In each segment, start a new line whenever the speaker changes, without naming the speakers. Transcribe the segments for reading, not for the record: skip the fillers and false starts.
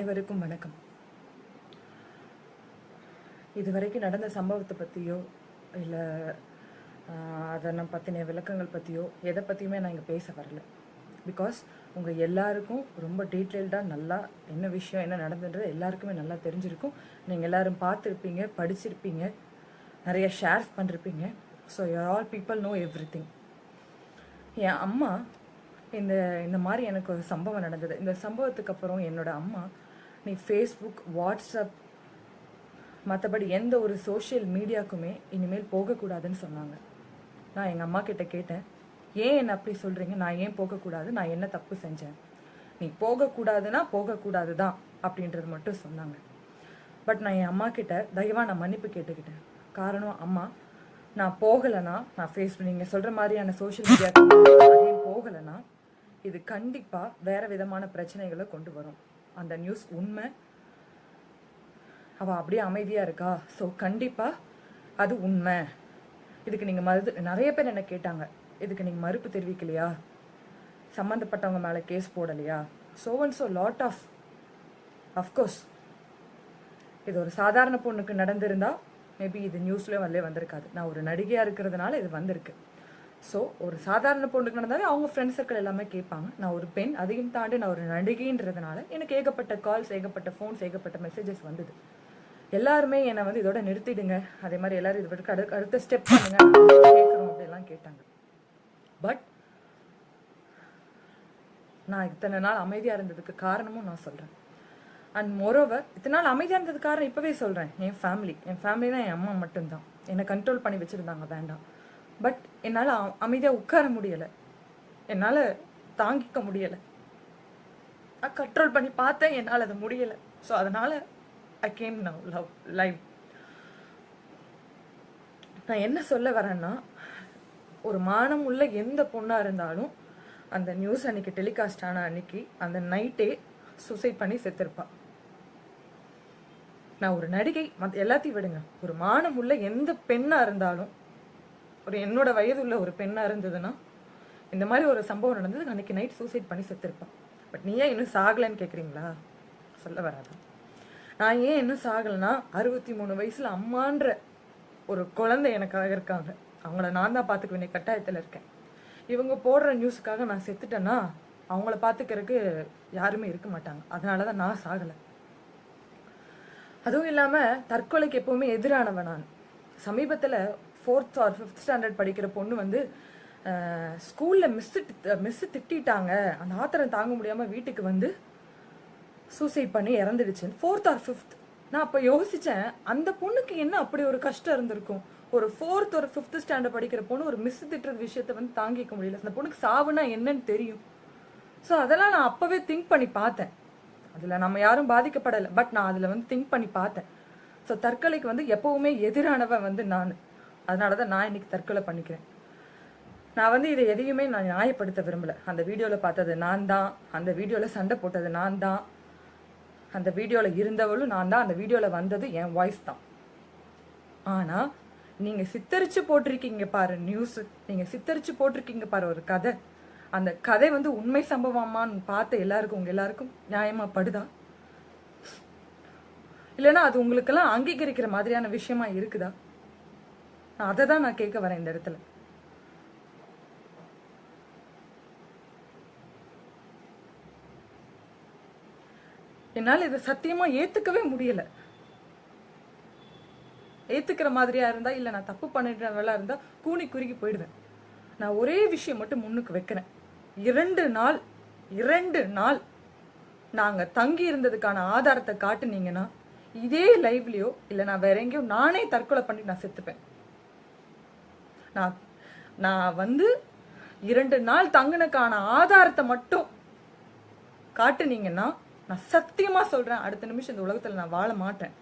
அனைவருக்கும் வணக்கம். இதுவரைக்கும் நடந்த சம்பவத்தை பற்றியோ இல்லை அதை நான் பற்றின விளக்கங்கள் பற்றியோ எதை பற்றியுமே நான் இங்கே பேச வரல. பிகாஸ் உங்கள் எல்லாருக்கும் ரொம்ப டீட்டெயில்டாக நல்லா என்ன விஷயம் என்ன நடந்துன்றது எல்லாருக்குமே நல்லா தெரிஞ்சிருக்கும். நீங்கள் எல்லோரும் பார்த்துருப்பீங்க, படிச்சிருப்பீங்க, நிறைய ஷேர்ஸ் பண்ணிருப்பீங்க. So you are all people know everything. என் அம்மா இந்த மாதிரி எனக்கு ஒரு சம்பவம் நடந்தது. இந்த சம்பவத்துக்கு அப்புறம் என்னோட அம்மா, நீ ஃபேஸ்புக், வாட்ஸ்அப், மற்றபடி எந்த ஒரு சோஷியல் மீடியாவுக்குமே இனிமேல் போகக்கூடாதுன்னு சொன்னாங்க. நான் எங்கள் அம்மா கிட்ட கேட்டேன், ஏன் என்ன அப்படி சொல்கிறீங்க? நான் ஏன் போகக்கூடாது? நான் என்ன தப்பு செஞ்சேன்? நீ போகக்கூடாதுன்னா போகக்கூடாது தான் அப்படின்றது மட்டும் சொன்னாங்க. பட் நான் என் அம்மா கிட்ட தயவாக நான் மன்னிப்பு கேட்டுக்கிட்டேன். காரணம், அம்மா நான் போகலைன்னா, நான் ஃபேஸ்புக் நீங்கள் சொல்கிற மாதிரியான சோஷியல் மீடியாவுக்கு போகலைன்னா இது கண்டிப்பாக வேறு விதமான பிரச்சனைகளை கொண்டு வரும். அந்த நியூஸ் உண்மை, அவள் அப்படியே அமைதியாக இருக்கா, ஸோ கண்டிப்பாக அது உண்மை. இதுக்கு நீங்கள் நிறைய பேர் என்ன கேட்டாங்க, இதுக்கு நீங்கள் மறுப்பு தெரிவிக்கலையா, சம்மந்தப்பட்டவங்க மேலே கேஸ் போடலையா, ஸோ லாட் ஆஃப் அஃப்கோர்ஸ் இது ஒரு சாதாரண பொண்ணுக்கு நடந்திருந்தா மேபி இது நியூஸ்லேயும் வந்திருக்காது. நான் ஒரு நடிகையாக இருக்கிறதுனால இது வந்திருக்கு. ஸோ ஒரு சாதாரண பொண்ணுக்கு நடந்தாலே அவங்க ஃப்ரெண்ட்ஸ் சர்க்கிள் எல்லாமே கேட்பாங்க. நான் ஒரு பெண், அதையும் தாண்டி நான் ஒரு நடிகைன்றதுனால எனக்கு ஏகப்பட்ட கால்ஸ், ஏகப்பட்ட ஃபோன்ஸ், ஏகப்பட்ட மெசேஜஸ் வந்தது. எல்லாருமே என்னை இதோட நிறுத்திடுங்க, அதே மாதிரி எல்லாரும் இது அடுத்த ஸ்டெப் பண்ணுங்க கேட்குறோம் அப்படிலாம் கேட்டாங்க. பட் நான் இத்தனை நாள் அமைதியாக இருந்ததுக்கு காரணமும் நான் சொல்கிறேன். அண்ட் மோரோவர், இத்தனை நாள் அமைதியாக இருந்தது காரணம் இப்போவே சொல்கிறேன், என் ஃபேமிலினா என் அம்மா மட்டும்தான் என்னை கண்ட்ரோல் பண்ணி வச்சுருந்தாங்க, வேண்டாம். பட் என்னால் அமைதியாக உட்கார முடியலை, என்னால் தாங்கிக்க முடியலை. நான் கண்ட்ரோல் பண்ணி பார்த்தேன், என்னால் அது முடியலை. ஸோ அதனால் ஐ கேம் நவ் லைவ். நான் என்ன சொல்ல வரேன்னா, ஒரு மானம் உள்ள எந்த பொண்ணாக இருந்தாலும் அந்த நியூஸ் அன்னைக்கு டெலிகாஸ்ட் ஆன அன்னைக்கு அந்த நைட்டே சூசைட் பண்ணி செத்துருப்பா. நான் ஒரு நடிகை, எல்லாத்தையும் விடுங்க, ஒரு மானம் உள்ள எந்த பெண்ணாக இருந்தாலும், ஒரு என்னோட வயது உள்ள ஒரு பெண்ணாக இருந்ததுன்னா இந்த மாதிரி ஒரு சம்பவம் நடந்தது, அன்னைக்கு நைட் சூசைட் பண்ணி செத்துருப்பான். பட் நீ ஏன் இன்னும் சாகலைன்னு கேட்குறீங்களா? சொல்ல வராது. நான் ஏன் இன்னும் சாகலைன்னா, 63 வயசில் அம்மான்ற ஒரு குழந்தை எனக்காக இருக்காங்க, அவங்கள நான் தான் பார்த்துக்க வேண்டிய கட்டாயத்தில் இருக்கேன். இவங்க போடுற நியூஸுக்காக நான் செத்துட்டேன்னா அவங்கள பார்த்துக்கிறதுக்கு யாருமே இருக்க மாட்டாங்க. அதனால தான் நான் சாகலை. அதுவும் இல்லாமல் தற்கொலைக்கு எப்போவுமே எதிரானவன் நான். சமீபத்தில் 4th or 5th ஸ்டாண்டர்ட் படிக்கிற பொண்ணு ஸ்கூலில் மிஸ்ஸு திட்டாங்க, அந்த ஆத்திரம் தாங்க முடியாமல் வீட்டுக்கு சூசைட் பண்ணி இறந்துடுச்சு. 4th or 5th. நான் அப்போ யோசித்தேன், அந்த பொண்ணுக்கு என்ன அப்படி ஒரு கஷ்டம் இருந்திருக்கும்? ஒரு 4th or 5th ஸ்டாண்டர்ட் படிக்கிற பொண்ணு ஒரு மிஸ் திட்டுறது விஷயத்த தாங்கிக்க முடியல. அந்த பொண்ணுக்கு சாவுனா என்னன்னு தெரியும். ஸோ அதெல்லாம் நான் அப்போவே திங்க் பண்ணி பார்த்தேன். அதில் நம்ம யாரும் பாதிக்கப்படலை, பட் நான் அதில் திங்க் பண்ணி பார்த்தேன். ஸோ தற்கொலைக்கு எப்போவுமே எதிரானவன் நான். அதனால தான் நான் இன்னைக்கு தற்கொலை பண்ணிக்கிறேன். நான் இதை எதையுமே நான் நியாயப்படுத்த விரும்பலை. அந்த வீடியோவில் பார்த்தது நான் தான், அந்த வீடியோவில் சண்டை போட்டது நான் தான், அந்த வீடியோவில் இருந்தவளும் நான் தான், அந்த வீடியோவில் வந்தது என் வாய்ஸ் தான். ஆனால் நீங்கள் சித்தரித்து போட்டிருக்கீங்க பாரு நியூஸு, நீங்கள் சித்தரித்து போட்டிருக்கீங்க பாரு ஒரு கதை. அந்த கதை உண்மை சம்பவமான்னு பார்த்த எல்லாருக்கும், உங்கள் எல்லாருக்கும் நியாயமாக படுதா? இல்லைன்னா அது உங்களுக்கெல்லாம் அங்கீகரிக்கிற மாதிரியான விஷயமா இருக்குதா? அதை தான் நான் கேட்க வரேன் இந்த இடத்துல. என்னால் இதை சத்தியமா ஏத்துக்கவே முடியல. ஏத்துக்கிற மாதிரியா இருந்தா, இல்ல நான் தப்பு பண்ணிட்டவளா இருந்தா கூனி குறுகி போயிடுவேன். நான் ஒரே விஷயம் மட்டும் முன்னுக்கு வைக்கிறேன். 2 நாள் நாங்க தங்கி இருந்ததுக்கான ஆதாரத்தை காட்டுனீங்கன்னா, இதே லைவ்லயோ இல்ல நான் வேற எங்கேயோ நானே தற்கொலை பண்ணி நான் செத்துப்பேன். நான் 2 நாள் தங்குனக்கான ஆதாரத்தை மட்டும் காட்டுனீங்கன்னா, நான் சத்தியமா சொல்றேன், அடுத்த நிமிஷம் இந்த உலகத்துல நான் வாழ மாட்டேன்.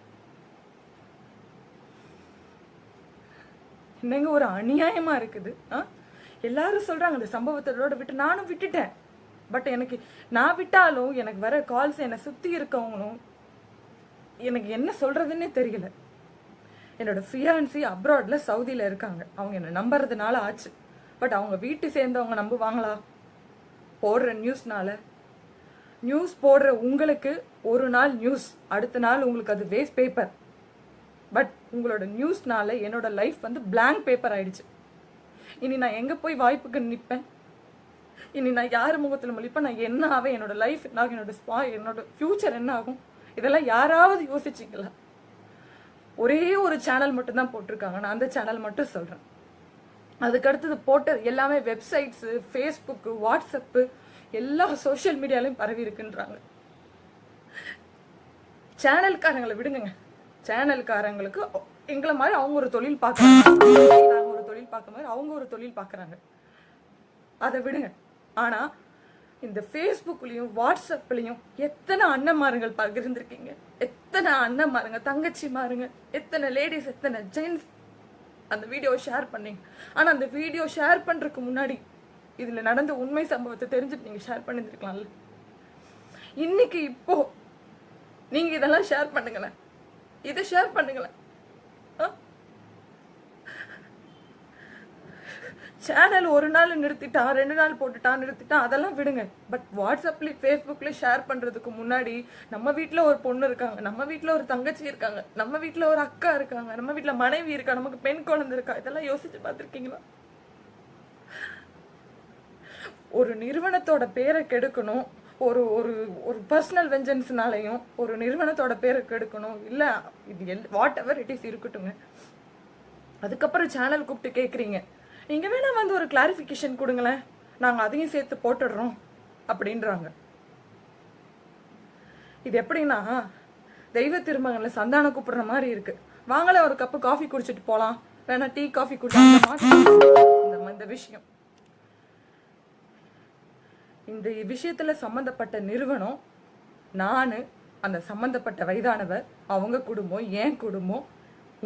என்னங்க ஒரு அநியாயமா இருக்குது. எல்லாரும் சொல்றாங்க இந்த சம்பவத்தோட விட்டு, நானும் விட்டுட்டேன். பட் நான் விட்டாலும் எனக்கு வர கால்ஸ், என்னை சுத்தி இருக்கவங்களும் எனக்கு என்ன சொல்றதுன்னே தெரியல. என்னோட ஃபியான்சி அப்ராட்ல சவுதியில இருக்காங்க. அவங்க என்ன நம்புறதுனால ஆச்சு. பட் அவங்க வீட்டு சேர்ந்தவங்க நம்புவாங்களா? போடுற நியூஸ்னால? நியூஸ் போடுற உங்களுக்கு ஒரு நாள் நியூஸ், அடுத்த நாள் உங்களுக்கு அது வேஸ்ட் பேப்பர். பட் உங்களோட நியூஸ்னால என்னோட லைஃப் வந்து பிளாங்க் பேப்பர் ஆயிடுச்சு. இனி நான் எங்க போய் வாய்ப்புக்கு நிற்பேன்? இனி நான் யார் முகத்தில் முழிப்பேன்? நான் என்ன ஆவேன்? என்னோட லைஃப் என்ன ஆகும்? என்னோட ஃபியூச்சர் என்ன ஆகும்? இதெல்லாம் யாராவது யோசிச்சிங்களா? ஒரே ஒரு சேனல் மட்டும் தான் போட்டிருக்காங்க, நான் அந்த சேனல் மட்டும் சொல்றேன். அதுக்கு அடுத்தது போட்ட எல்லாமே வெப்சைட்ஸ், ஃபேஸ்புக்கு, வாட்ஸ்அப்பு, எல்லா சோஷியல் மீடியாலையும் பரவி இருக்குன்றாங்க. சேனல்காரங்களை விடுங்க. சேனல்காரங்களுக்கு எங்களை மாதிரி அவங்க ஒரு தொழில் பார்க்கறாங்க, நாங்கள் ஒரு தொழில் பார்க்க மாதிரி அவங்க ஒரு தொழில் பார்க்குறாங்க. அதை விடுங்க. ஆனா இந்த ஃபேஸ்புக்லயும் வாட்ஸ்அப்லயும் எத்தனை அண்ணன்மாருங்கள் பகிர்ந்துருக்கீங்க, எத்தனை அண்ணன்மாருங்க, தங்கச்சி மாருங்க, எத்தனை லேடிஸ், எத்தனை ஜென்ஸ் அந்த வீடியோவை ஷேர் பண்ணீங்க. ஆனா அந்த வீடியோ ஷேர் பண்றதுக்கு முன்னாடி இதுல நடந்த உண்மை சம்பவத்தை தெரிஞ்சுட்டு நீங்க ஷேர் பண்ணிருக்கலாம்ல. இன்னைக்கு இப்போ நீங்க இதெல்லாம் ஷேர் பண்ணுங்களேன், இதை ஷேர் பண்ணுங்களேன். சேனல் ஒரு நாள் நிறுத்திட்டான், 2 நாள் போட்டுட்டான், நிறுத்திட்டான், அதெல்லாம் விடுங்க. பட் வாட்ஸ்அப்லயும் ஃபேஸ்புக்லயும் ஷேர் பண்றதுக்கு முன்னாடி நம்ம வீட்டுல ஒரு பொண்ணு இருக்காங்க, நம்ம வீட்டுல ஒரு தங்கச்சி இருக்காங்க, நம்ம வீட்டுல ஒரு அக்கா இருக்காங்க, நம்ம வீட்டுல மனைவி இருக்கா, நமக்கு பெண் குழந்தை இருக்கா, இதெல்லாம் யோசிச்சு பார்த்திருக்கீங்களா? ஒரு நிறுவனத்தோட பேரை கெடுக்கணும், ஒரு ஒரு ஒரு பர்சனல் வெஞ்சன்ஸ்னாலையும் ஒரு நிறுவனத்தோட பேரை கெடுக்கணும், இல்ல இது வாட் எவர் இட் இஸ் இருக்கட்டுங்க. அதுக்கப்புறம் சேனல் கூப்பிட்டு கேட்குறீங்க, நீங்க வேணா வந்து ஒரு கிளாரிஃபிகேஷன் கொடுங்களேன், நாங்க அதையும் சேர்த்து போட்டுடுறோம் அப்படின்றாங்க. இது எப்படின்னா தெய்வ திருமகன்ல சந்தானம் கூப்பிடுற மாதிரி இருக்கு. வாங்கல ஒரு கப்பு காஃபி குடிச்சிட்டு போலாம், வேணா டீ காஃபி குடிச்சா இந்த விஷயம். இந்த விஷயத்துல சம்பந்தப்பட்ட நிறுவனம், நானு, அந்த சம்பந்தப்பட்ட வயதானவர், அவங்க குடும்பம், என் குடும்பம்,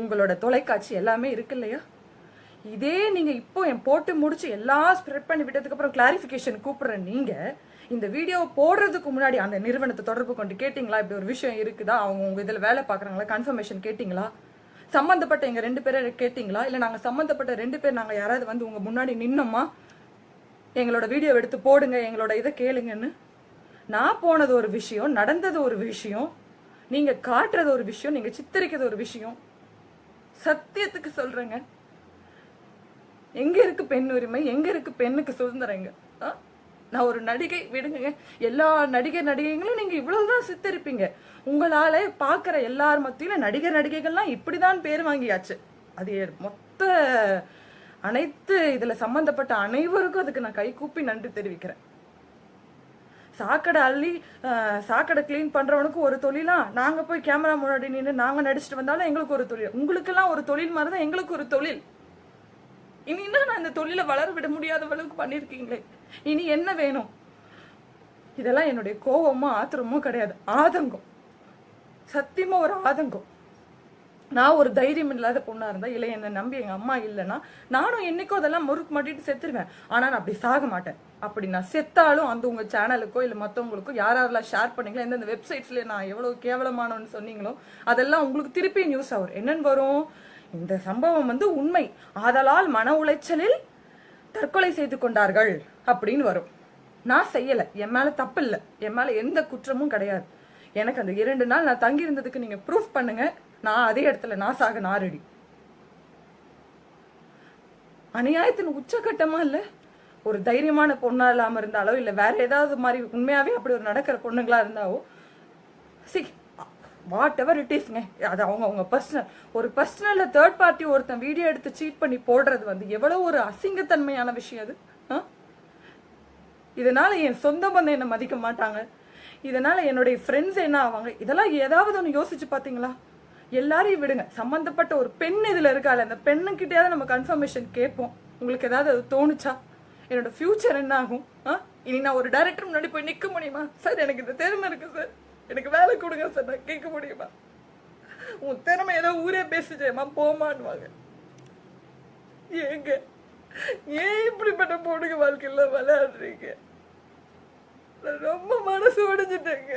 உங்களோட தொலைக்காட்சி எல்லாமே இருக்கு இல்லையா? இதே நீங்க இப்போ என் போட்டு முடிச்சு எல்லாம் ஸ்ப்ரெட் பண்ணி விட்டதுக்கு அப்புறம் கிளாரிஃபிகேஷன் கூப்பிடுற நீங்க இந்த வீடியோ போடுறதுக்கு முன்னாடி அந்த நிறுவனத்தை தொடர்பு கொண்டு கேட்டீங்களா? இப்படி ஒரு விஷயம் இருக்குதா, அவங்க உங்க இதுல வேலை பாக்குறாங்களா, கன்ஃபர்மேஷன் கேட்டீங்களா? சம்பந்தப்பட்ட எங்க 2 பேரை கேட்டீங்களா? இல்ல நாங்க சம்பந்தப்பட்ட 2 பேர் நாங்க யாராவது வந்து உங்க முன்னாடி நின்னோமா, எங்களோட வீடியோ எடுத்து போடுங்க, எங்களோட இதை கேளுங்கன்னு? நான் போனது ஒரு விஷயம், நடந்தது ஒரு விஷயம், நீங்க காட்டுறது ஒரு விஷயம், நீங்க சித்தரிக்கிறது ஒரு விஷயம். சத்தியத்துக்கு சொல்றேங்க, எங்க இருக்கு பெண் உரிமை, எங்க இருக்கு பெண்ணுக்கு சுதந்திரங்க? நான் ஒரு நடிகை, விடுங்க, எல்லா நடிகைகளும் நீங்க இவ்வளவுதான் சித்தரிப்பீங்க. உங்களால பாக்குற எல்லார் மத்தியில நடிகர்கள்லாம் இப்படிதான் பேர் வாங்கியாச்சு. அது மொத்த அனைத்து இதுல சம்பந்தப்பட்ட அனைவருக்கும் அதுக்கு நான் கை கூப்பி நன்றி தெரிவிக்கிறேன். சாக்கடை அள்ளி சாக்கடை கிளீன் பண்றவனுக்கு ஒரு தொழிலா, நாங்க போய் கேமரா முன்னாடி நின்று நாங்க நடிச்சுட்டு வந்தாலும் எங்களுக்கு ஒரு தொழில், உங்களுக்கு எல்லாம் ஒரு தொழில் மாதிரிதான் எங்களுக்கு ஒரு தொழில். இனி நான் இந்த தொழிலை வளர விட முடியாத அளவுக்கு பண்ணிருக்கீங்களே, இனி என்ன வேணும்? இதெல்லாம் என்னுடைய கோபமோ ஆத்திரமோ கிடையாது, ஆதங்கம், சத்தியமா ஒரு ஆதங்கம். நான் ஒரு தைரியம் இல்லாத பொண்ணா இருந்தா, இல்லை என்னை நம்பி எங்க அம்மா இல்லைன்னா நானும் என்னைக்கோ அதெல்லாம் முறுக்கு மாட்டிட்டு செத்துருவேன். ஆனா நான் அப்படி சாக மாட்டேன். அப்படி நான் செத்தாலும் அந்த உங்க சேனலுக்கோ இல்ல மத்தவங்களுக்கோ யாரெல்லாம் ஷேர் பண்ணீங்களோ, எந்தெந்த வெப்சைட்ஸ்ல நான் எவ்வளவு கேவலமானோன்னு சொன்னீங்களோ அதெல்லாம் உங்களுக்கு திருப்பி நியூஸ் ஆகும். என்னன்னு வரும்? இந்த சம்பவம் வந்து உண்மை, ஆதலால் மன உளைச்சலில் தற்கொலை செய்து கொண்டார்கள் அப்படின்னு வரும். நான் செய்யல, என் மேல தப்பு இல்லை, என் மேல எந்த குற்றமும் கிடையாது. எனக்கு அந்த 2 நாள் நான் தங்கி இருந்ததுக்கு நீங்க ப்ரூஃப் பண்ணுங்க, நான் அதே இடத்துல நான் சாக நான் ரெடி. அநியாயத்தின் உச்சகட்டமா இல்ல? ஒரு தைரியமான பொண்ணா இல்லாம இருந்தாலோ இல்ல வேற ஏதாவது மாதிரி உண்மையாவே அப்படி ஒரு நடக்கிற பொண்ணுங்களா இருந்தாவோ, வாட் எவர் இட் இஸ்ங்க, அது அவங்க பர்சனல். ஒரு பர்சனல்ல தேர்ட் பார்ட்டி ஒருத்தன் வீடியோ எடுத்து சீட் பண்ணி போடுறது வந்து எவ்வளவு ஒரு அசிங்கத்தன்மையான விஷயம் அது. இதனால என் சொந்த பந்தம் என்ன மதிக்க மாட்டாங்க, இதனால என்னுடைய ஃப்ரெண்ட்ஸ் என்ன ஆவாங்க, இதெல்லாம் ஏதாவது ஒன்று யோசிச்சு பாத்தீங்களா? எல்லாரையும் விடுங்க, சம்பந்தப்பட்ட ஒரு பெண் இதுல இருக்கால, அந்த பெண்ணுக்கிட்டயாவது நம்ம கன்ஃபர்மேஷன் கேட்போம். உங்களுக்கு ஏதாவது அது தோணுச்சா? என்னோட ஃபியூச்சர் என்ன ஆகும்? இனி நான் ஒரு டைரக்டர் முன்னாடி போய் நிக்க முடியுமா? சார் எனக்கு இந்த திறமை இருக்கு சார், எனக்கு வேலை கொடுங்க சார், நான் கேட்க முடியுமா? உன் திறமை ஏதோ ஊரே பேசுச்சேமா போமான்னுவாங்க. ஏங்க ஏன் இப்படிப்பட்ட பொண்ணுங்க வாழ்க்கையில விளையாடுறீங்க? நான் ரொம்ப மனசு உடைஞ்சிட்டேங்க,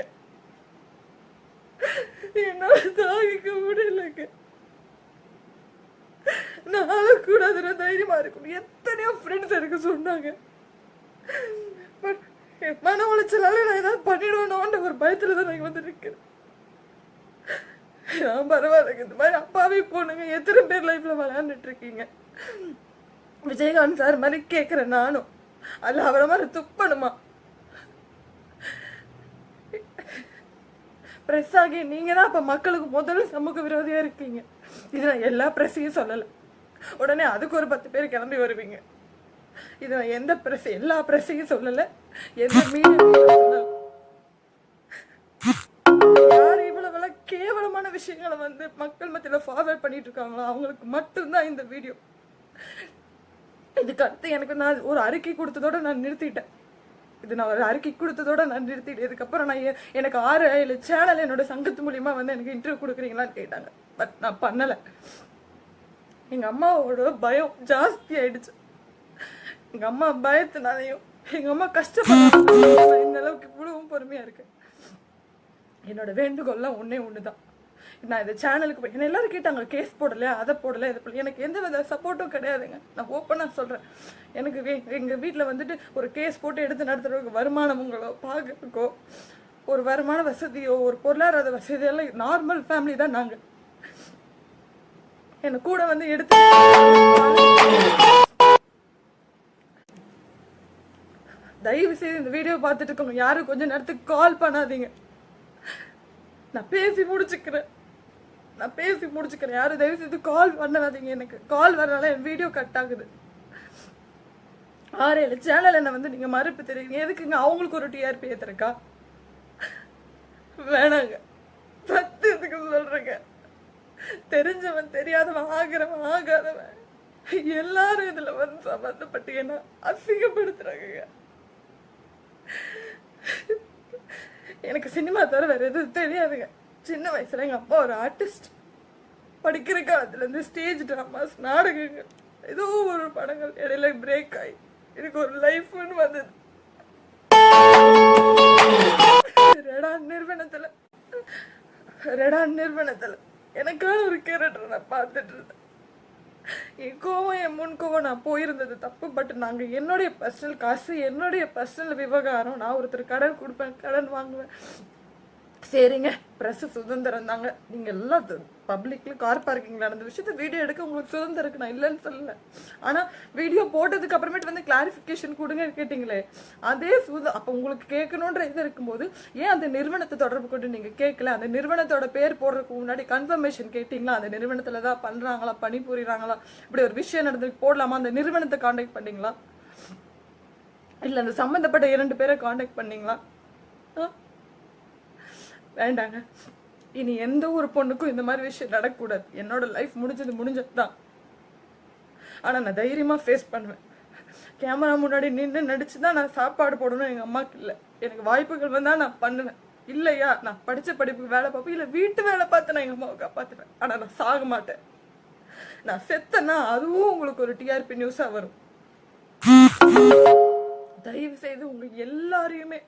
என்னால தாங்கிக்க முடியலங்க. நாள கூட அதுல தைரியமா இருக்கும். எத்தனையோ ஃப்ரெண்ட்ஸ் எனக்கு சொன்னாங்க, பட் மன உளைச்சலால நான் ஏதாவது பண்ணிடுவேனோன்ற ஒரு பயத்துல தான் நான் வந்து நிற்கிறேன். நான் பரவாயில்லைங்க, இந்த மாதிரி அப்பாவே பொண்ணுங்க எத்தனை பேர் லைஃப்ல விளையாண்டுட்டு இருக்கீங்க. விஜயகாந்த் சார் மாதிரி கேட்கிறேன் நானும். அதுல அவரை மாதிரி துப்பணுமா? பிரஸ் ஆகி நீங்க தான் அப்ப மக்களுக்கு முதல்ல சமூக விரோதியா இருக்கீங்க. இது நான் எல்லா பிரஸையும் சொல்லல, உடனே அதுக்கு ஒரு 10 பேர் கிளம்பி வருவீங்க. இது நான் எந்த பிரஸ் எல்லா பிரஸையும் சொல்லல, எந்த மீடியா சொல்லல. யார் இவ்வளவு கேவலமான விஷயங்களை வந்து மக்கள் மத்தியில ஃபார்வர்ட் பண்ணிட்டு இருக்காங்களோ அவங்களுக்கு மட்டும்தான் இந்த வீடியோ. இதுக்கு அடுத்து எனக்கு நான் ஒரு அறிக்கை கொடுத்ததோட நான் நிறுத்திட்டேன். இது நான் ஒரு அறிக்கை கொடுத்ததோட நான் நிறுத்திட்டேன். இதுக்கப்புறம் நான் எனக்கு 6-7 சேனல் என்னோட சங்கத்து மூலியமா வந்து எனக்கு இன்டர்வியூ கொடுக்குறீங்களான்னு கேட்டாங்க. பட் நான் பண்ணல. எங்க அம்மாவோட பயம் ஜாஸ்தி ஆயிடுச்சு. எங்க அம்மா பயத்தினாலையும் எங்க அம்மா கஷ்டப்பட இந்த அளவுக்கு இவ்வளவும் பொறுமையா இருக்கு. என்னோட வேண்டுகோள்லாம் ஒண்ணுதான். நான் இந்த சேனலுக்கு என்ன எல்லாரும் கேட்டாங்க, கேஸ் போடல, அதை போடல, இதை போடல. எனக்கு எந்த வித சப்போர்ட்டும் கிடையாதுங்க. நான் ஓப்பனா சொல்றேன். எனக்கு எங்க வீட்டில் வந்துட்டு ஒரு கேஸ் போட்டு எடுத்து நடத்துறதுக்கு வருமானமுங்களோ பார்க்கறதுக்கோ ஒரு வருமான வசதியோ ஒரு பொருளாதார வசதியெல்லாம் நார்மல் ஃபேமிலி தான் நாங்க. என்ன கூட வந்து எடுத்து தயவு செய்து இந்த வீடியோ பார்த்துட்டு இருக்கோங்க யாரும் கொஞ்ச நேரத்துக்கு கால் பண்ணாதீங்க. நான் பேசி முடிச்சுக்கிறேன். யாரும் தயவு செய்து கால் பண்ணாதீங்க. எனக்கு கால் வரனால என் வீடியோ கட் ஆகுது. 6-7 சேனல் என்ன வந்து நீங்க மறுப்பு தெரியுங்க. எதுக்குங்க அவங்களுக்கு ஒரு டிஆர்பி ஏத்துறக்கா? வேணாங்க, சத்தியத்துக்கு சொல்றேங்க. தெரிஞ்சவன் தெரியாதவன் ஆகாதவன் எல்லாரும் இதுல வந்து சம்பந்தப்பட்டு என்ன அசிங்கப்படுத்துறாங்க. எனக்கு சினிமா தவிர வேற எதுவும் தெரியாதுங்க. சின்ன வயசுல எங்க அப்பா ஒரு ஆர்டிஸ்ட். படிக்கிற காலத்துல இருந்து ஸ்டேஜ் டிராமாஸ், நாடகங்கள், ஏதோ ஒரு படங்கள் இடையில பிரேக் ஆகி எனக்கு ஒரு லைஃப்னு வந்தது. ரெடான் நிறுவனத்துல எனக்கான ஒரு கேரக்டர் நான் பார்த்துட்டு இருந்தேன். என் கோவம், என் முன் கோவம் நான் போயிருந்தது தப்பு. பட் நாங்க என்னுடைய பர்சனல் காசு, என்னுடைய பர்சனல் விவகாரம். நான் ஒருத்தர் கடன் கொடுப்பேன், கடன் வாங்குவேன். சரிங்க, பிரஸ் சுதந்திரம் தாங்க. நீங்க எல்லாம் பப்ளிக்ல கார் பார்க்கிங் நடந்த விஷயத்த வீடியோ எடுக்க உங்களுக்கு சுதந்திரம் இருக்கு, நான் இல்லைன்னு சொல்லல. ஆனா வீடியோ போட்டதுக்கு அப்புறமேட்டு வந்து கிளாரிபிகேஷன் கொடுங்க கேட்டீங்களே, அதே அப்ப உங்களுக்கு கேட்கணுன்ற இது இருக்கும்போது ஏன் அந்த நிறுவனத்தை தொடர்பு கொண்டு நீங்க கேட்கல? அந்த நிறுவனத்தோட பேர் போடுறதுக்கு முன்னாடி கன்ஃபர்மேஷன் கேட்டீங்களா? அந்த நிறுவனத்துலதான் பண்றாங்களா, பணிபுரிறாங்களா, இப்படி ஒரு விஷயம் நடந்து போடலாமா? அந்த நிறுவனத்தை கான்டாக்ட் பண்ணீங்களா? இல்ல அந்த சம்பந்தப்பட்ட 2 பேரை கான்டாக்ட் பண்ணீங்களா? வேண்டாங்க. இனி எந்த ஒரு பொண்ணுக்கும் இந்த மாதிரி விஷயம் நடக்கக்கூடாது. என்னோட லைஃப் முடிஞ்சதுதான். ஆனா நான் தைரியமா ஃபேஸ் பண்ணுவேன். கேமரா முன்னாடி நின்று நடிச்சுதான் நான் சாப்பாடு போடணும் எங்க அம்மாக்கு இல்ல. எனக்கு வாய்ப்புகள் வந்தா நான் பண்ணுவேன். இல்லையா நான் படிச்ச படிப்புக்கு வேலை பார்ப்பேன், இல்ல வீட்டு வேலை பார்த்து நான் எங்க அம்மாவை காப்பாத்துவேன். ஆனா நான் சாக மாட்டேன். நான் செத்தேன்னா அதுவும் உங்களுக்கு ஒரு டிஆர்பி நியூஸா வரும். தயவு செய்து உங்க எல்லாரையுமே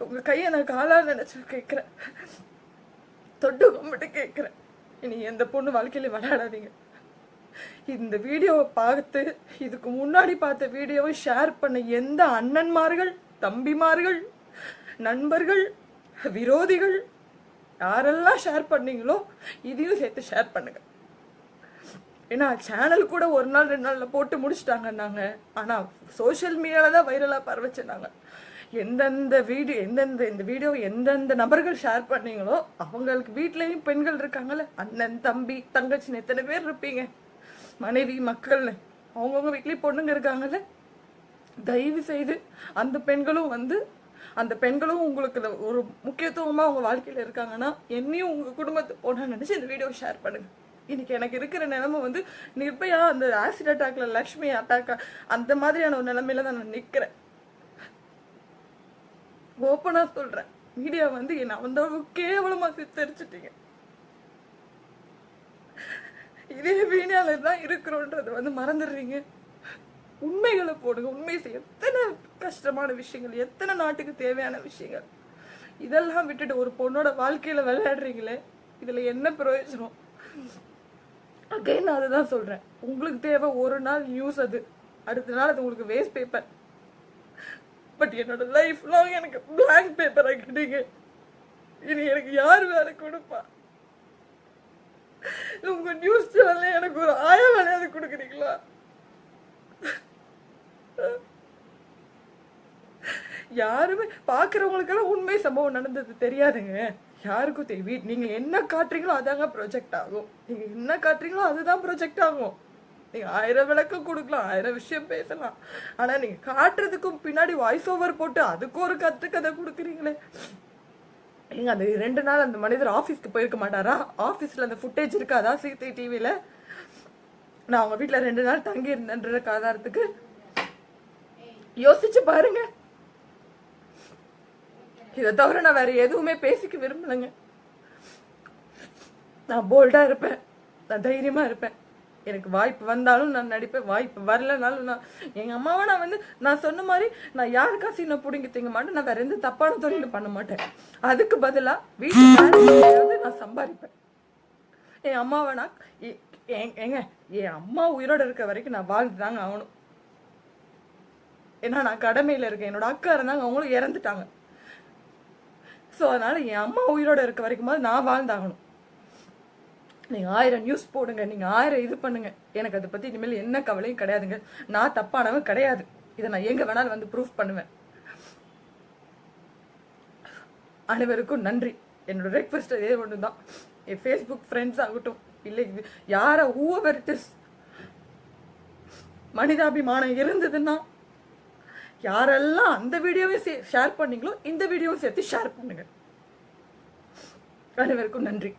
உங்க கையை நான் காலா நினைச்சு கேட்கிறேன், தொட்டு கும்பிட்டு கேட்கிறேன். இனி எந்த பொண்ணு வாழ்க்கையில விளையாடாதீங்க. இந்த வீடியோவை பார்த்து இதுக்கு முன்னாடி பார்த்த வீடியோவை ஷேர் பண்ண எந்த அண்ணன்மார்கள், தம்பிமார்கள், நண்பர்கள், விரோதிகள் யாரெல்லாம் ஷேர் பண்ணீங்களோ இதையும் சேர்த்து ஷேர் பண்ணுங்க. ஏன்னா சேனல் கூட 1 நாள் 2 நாள்ல போட்டு முடிச்சுட்டாங்கன்னாங்க. ஆனா சோசியல் மீடியால தான் வைரலா பரவச்சுனாங்க. இந்த வீடியோ எந்தெந்த நபர்கள் ஷேர் பண்ணீங்களோ அவங்களுக்கு வீட்லயும் பெண்கள் இருக்காங்கல்ல, அண்ணன், தம்பி, தங்கச்சின்னு எத்தனை பேர் இருப்பீங்க, மனைவி, மக்கள்னு அவங்கவுங்க வீட்லயும் பொண்ணுங்க இருக்காங்கல்ல. தயவு செய்து அந்த பெண்களும் உங்களுக்கு ஒரு முக்கியத்துவமா உங்க வாழ்க்கையில இருக்காங்கன்னா என்னையும் உங்க குடும்பத்தை போனா நினைச்சு இந்த வீடியோ ஷேர் பண்ணுங்க. இன்னைக்கு எனக்கு இருக்கிற நிலைமை வந்து நிர்பயா அந்த ஆசிட் அட்டாக்ல லக்ஷ்மி அட்டாக் அந்த மாதிரியான ஒரு நிலைமையில தான் நான் நிக்கிறேன். ஓப்பனா சொல்றேன், மீடியா வந்து என்ன அந்த கேவலமா சித்தரிச்சுட்டீங்க. இதே மீடியால தான் இருக்கிறோன்றது வந்து மறந்துடுறீங்க. உண்மைகளை போடுங்க. உண்மை செய்ய எத்தனை கஷ்டமான விஷயங்கள், எத்தனை நாட்டுக்கு தேவையான விஷயங்கள், இதெல்லாம் விட்டுட்டு ஒரு பொண்ணோட வாழ்க்கையில விளையாடுறீங்களே, இதுல என்ன பிரயோஜனம்? அகைன் நான் அதுதான் சொல்றேன், உங்களுக்கு தேவை ஒரு நாள் நியூஸ், அது அடுத்த நாள் அது உங்களுக்கு வேஸ்ட் பேப்பர். பட் என்னோட லைஃப் லாங் எனக்கு பிளாங்க் பேப்பர் ஆக்கிட்டீங்க. இனி எனக்கு யார் வேலை கொடுப்பா? உங்க நியூஸ் சேனல்ல எனக்கு ஒரு வேலையாவது கொடுக்குறீங்களா? யாருமே பாக்குறவங்களுக்கெல்லாம் உண்மை சம்பவம் நடந்தது தெரியாதுங்க. யாருக்கும் தெரியும். நீங்க என்ன காட்டுறீங்களோ அதாங்க ப்ரொஜெக்ட் ஆகும். நீங்க என்ன காட்டுறீங்களோ அதுதான் ப்ரொஜெக்ட் ஆகும். நீங்க 1000 விளக்கம் கொடுக்கலாம், 1000 விஷயம் பேசலாம். ஆனா நீங்க காட்டுறதுக்கும் பின்னாடி வாய்ஸ் ஓவர் போட்டு அதுக்கும் ஒரு கதை கொடுக்குறீங்களே. நீங்க அந்த 2 நாள் அந்த மனிதர் ஆபீஸ்க்கு போயிருக்க மாட்டாரா? ஆபீஸ்ல அந்த ஃபுட்டேஜ் இருக்காதா CCTVல? நான் அவங்க வீட்டுல 2 நாள் தங்கி இருந்தேன்ற ஆதாரத்துக்கு யோசிச்சு பாருங்க. இதை தவிர நான் வேற எதுவுமே பேசிக்க விரும்பலைங்க. நான் போல்டா இருப்பேன், நான் தைரியமா இருப்பேன். எனக்கு வாய்ப்பு வந்தாலும் நான் நடிப்பேன், வாய்ப்பு வரலனாலும் நான் எங்க அம்மாவை நான் சொன்ன மாதிரி நான் யாருக்கா சீனை பிடிங்கி திங்க மாட்டேன். நான் வேற எந்த தப்பான தொழிலும் பண்ண மாட்டேன். அதுக்கு பதிலா வீட்டுல நான் சம்பாதிப்பேன். என் அம்மாவை நான் என் அம்மா உயிரோட இருக்க வரைக்கும் நான் வாழ்ந்துதாங்க ஆகணும். ஏன்னா நான் கடமையில இருக்கேன். என்னோட அக்கா இருந்தாங்க, அவங்களும் இறந்துட்டாங்க. ஸோ அதனால என் அம்மா உயிரோட இருக்க வரைக்கும் நான் வாழ்ந்தாகணும். நீங்க 1000 நியூஸ் போடுங்க, நீங்க 1000 இது பண்ணுங்க, எனக்கு அதை பத்தி இனிமேல் என்ன கவலையும் கிடையாதுங்க. நான் தப்பானவன் கிடையாது. இதை நான் எங்க வேணாலும் ப்ரூஃப் பண்ணுவேன். அனைவருக்கும் நன்றி. என்னோட ரெக்வெஸ்ட் இதே ஒண்ணுதான். என் ஃபேஸ்புக் ஃப்ரெண்ட்ஸ் ஆகட்டும், இல்லை யார whoever it is, மனிதாபிமானம் இருந்ததுன்னா யாரெல்லாம் அந்த வீடியோவையும் ஷேர் பண்ணீங்களோ இந்த வீடியோவும் சேர்த்து ஷேர் பண்ணுங்க. அனைவருக்கும் நன்றி.